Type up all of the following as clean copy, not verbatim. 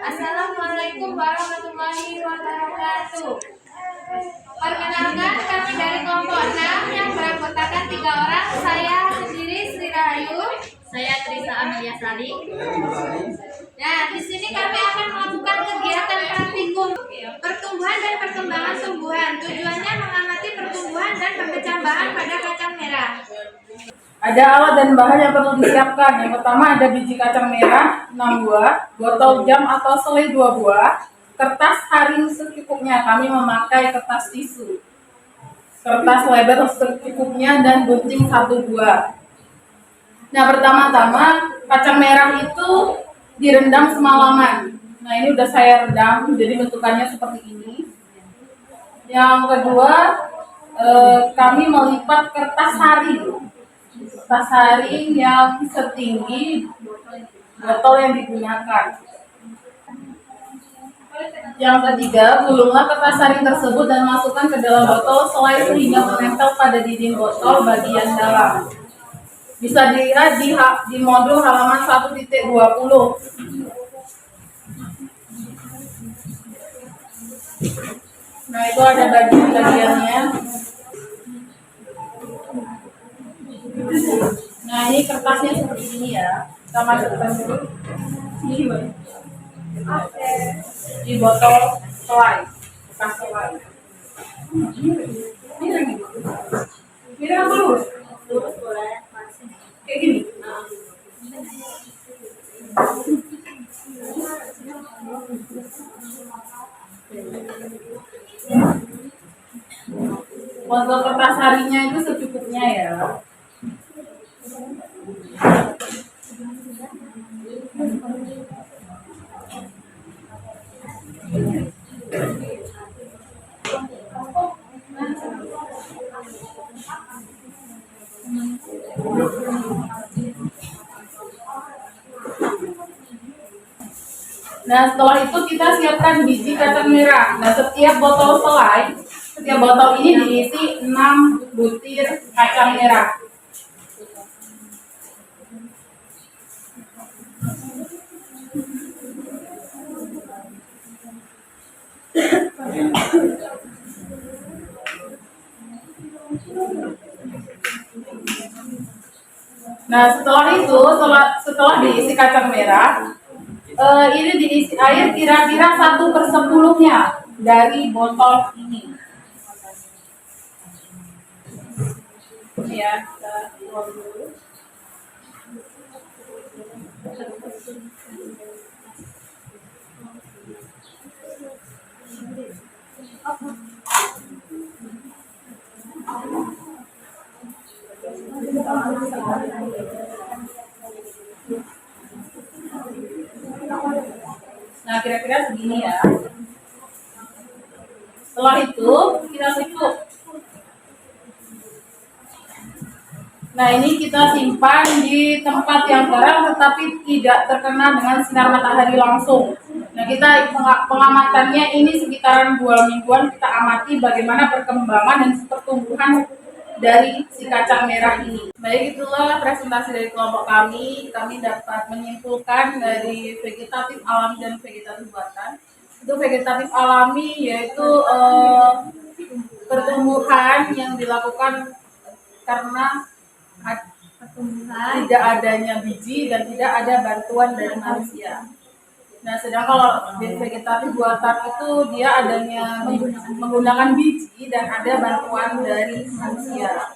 Assalamualaikum warahmatullahi wabarakatuh. Perkenalkan, kami dari kelompok 6 yang beranggotakan 3 orang. Saya sendiri Sri Rahayu. Saya Trisa Amelia Sari. Nah, di sini kami akan melakukan kegiatan praktikum pertumbuhan dan perkembangan tumbuhan. Tujuannya mengamati pertumbuhan dan perkembangan pada kacang merah. Ada alat dan bahan yang perlu disiapkan. Yang pertama ada biji kacang merah 6 buah, botol jam atau selai 2 buah, kertas haring secukupnya. Kami memakai kertas tisu, kertas lebar secukupnya, dan gunting 1 buah. Nah, pertama-tama kacang merah itu direndam semalaman. Nah, ini udah saya rendam, jadi bentukannya seperti ini. Yang kedua, kami melipat kertas haring yang setinggi botol yang digunakan. Yang ketiga, gulunglah kertas haring tersebut dan masukkan ke dalam botol selai sehingga menempel pada dinding botol bagian dalam. Bisa dilihat di modul halaman 1.20. Nah, itu ada bagian-bagiannya. Nah, ini kertasnya seperti ini ya. Kita masukkan dulu di botol selai, bekas selai. Ini lurus Boleh. kayak gini. Botol kertas harinya itu secukupnya ya. Nah, setelah itu kita siapkan biji kacang merah. Nah, setiap botol ini diisi 6 butir kacang merah. Nah, setelah diisi kacang merah, ini diisi air kira-kira 1/10-nya dari botol ini. Ya, kita tuang dulu. Nah, kira-kira segini ya. Setelah itu kita tutup. Nah, ini kita simpan di tempat yang terang tetapi tidak terkena dengan sinar matahari langsung. Nah, kita pengamatannya ini sekitaran 2 mingguan, kita amati bagaimana perkembangan dan pertumbuhan dari si kacang merah ini. Baik, itulah presentasi dari kelompok kami. Kami dapat menyimpulkan dari vegetatif alami dan vegetatif buatan. Itu vegetatif alami yaitu pertumbuhan yang dilakukan karena tidak adanya biji dan tidak ada bantuan dari manusia. Nah, sedang kalau di vegetatif buatan itu dia adanya menggunakan biji dan ada bantuan dari manusia.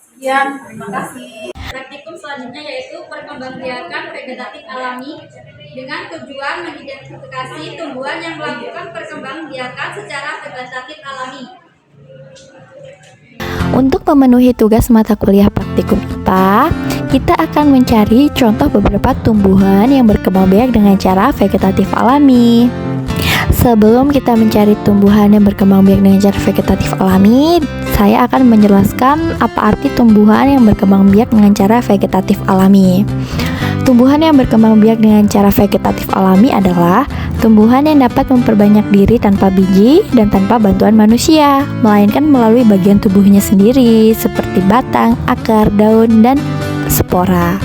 Sekian, terima kasih. Praktikum selanjutnya yaitu perkembangbiakan vegetatif alami dengan tujuan mengidentifikasi tumbuhan yang melakukan perkembangbiakan secara vegetatif alami. Untuk memenuhi tugas mata kuliah praktikum IPA, kita akan mencari contoh beberapa tumbuhan yang berkembang biak dengan cara vegetatif alami. Sebelum kita mencari tumbuhan yang berkembang biak dengan cara vegetatif alami, saya akan menjelaskan apa arti tumbuhan yang berkembang biak dengan cara vegetatif alami. Tumbuhan yang berkembang biak dengan cara vegetatif alami adalah tumbuhan yang dapat memperbanyak diri tanpa biji dan tanpa bantuan manusia, melainkan melalui bagian tubuhnya sendiri seperti batang, akar, daun, dan spora.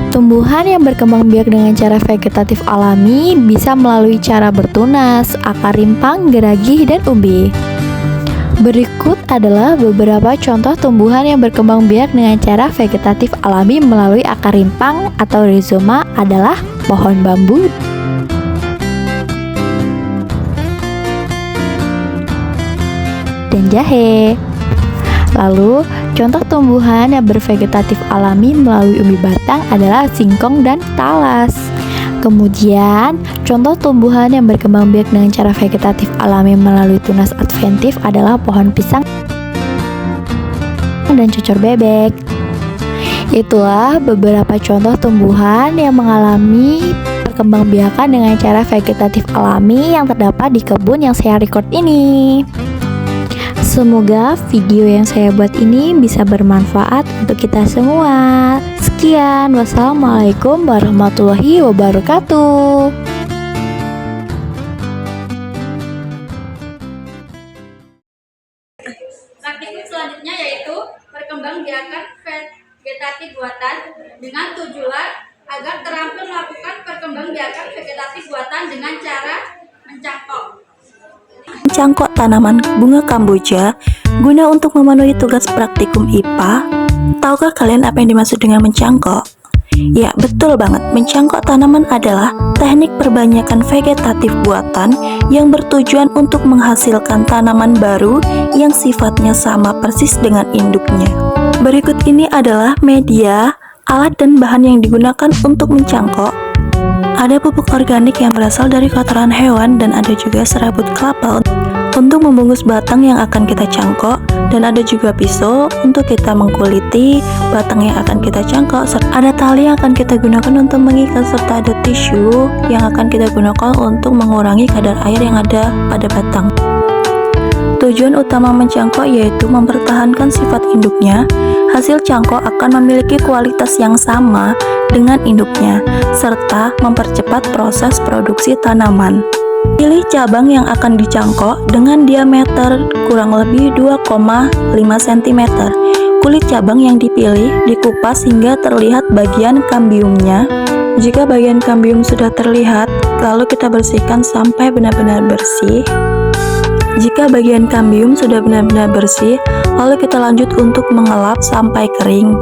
Tumbuhan yang berkembang biak dengan cara vegetatif alami bisa melalui cara bertunas, akar rimpang, geragih, dan umbi. Berikut adalah beberapa contoh tumbuhan yang berkembang biak dengan cara vegetatif alami melalui akar rimpang atau rizoma adalah pohon bambu dan jahe. Lalu, contoh tumbuhan yang bervegetatif alami melalui umbi batang adalah singkong dan talas. Kemudian, contoh tumbuhan yang berkembang biak dengan cara vegetatif alami melalui tunas adventif adalah pohon pisang dan cucur bebek. Itulah beberapa contoh tumbuhan yang mengalami perkembangbiakan dengan cara vegetatif alami yang terdapat di kebun yang saya record ini. Semoga video yang saya buat ini bisa bermanfaat untuk kita semua. Sekian, wassalamualaikum warahmatullahi wabarakatuh. Praktikum selanjutnya yaitu perkembangbiakan vegetatif buatan dengan tujuan agar terampil melakukan perkembangbiakan vegetatif buatan dengan cara mencangkok. Mencangkok tanaman bunga kamboja guna untuk memenuhi tugas praktikum IPA. Tahukah kalian apa yang dimaksud dengan mencangkok? Ya, betul banget. Mencangkok tanaman adalah teknik perbanyakan vegetatif buatan yang bertujuan untuk menghasilkan tanaman baru yang sifatnya sama persis dengan induknya. Berikut ini adalah media, alat, dan bahan yang digunakan untuk mencangkok. Ada pupuk organik yang berasal dari kotoran hewan dan ada juga serabut kelapa untuk membungkus batang yang akan kita cangkok, dan ada juga pisau untuk kita mengkuliti batang yang akan kita cangkok. Ada tali yang akan kita gunakan untuk mengikat, serta ada tisu yang akan kita gunakan untuk mengurangi kadar air yang ada pada batang. Tujuan utama mencangkok yaitu mempertahankan sifat induknya. Hasil cangkok akan memiliki kualitas yang sama dengan induknya, serta mempercepat proses produksi tanaman. Pilih cabang yang akan dicangkok dengan diameter kurang lebih 2,5 cm. Kulit cabang yang dipilih dikupas hingga terlihat bagian kambiumnya. Jika bagian kambium sudah terlihat, lalu kita bersihkan sampai benar-benar bersih. Jika bagian kambium sudah benar-benar bersih, lalu kita lanjut untuk mengelap sampai kering.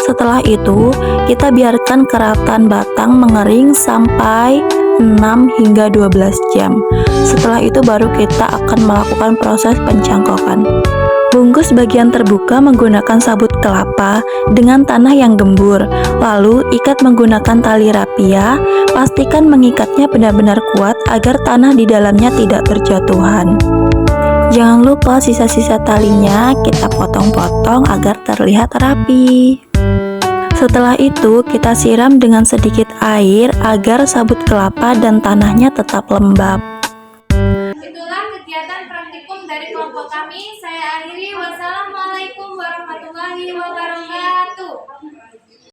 Setelah itu, kita biarkan keratan batang mengering sampai 6 hingga 12 jam. Setelah itu baru kita akan melakukan proses pencangkokan. Bungkus bagian terbuka menggunakan sabut kelapa dengan tanah yang gembur. Lalu ikat menggunakan tali rapia. Pastikan mengikatnya benar-benar kuat agar tanah di dalamnya tidak berjatuhan. Jangan lupa sisa-sisa talinya kita potong-potong agar terlihat rapi. Setelah itu kita siram dengan sedikit air agar sabut kelapa dan tanahnya tetap lembab. Itulah kegiatan praktikum dari kelompok kami. Saya akhiri. Wassalamualaikum warahmatullahi wabarakatuh.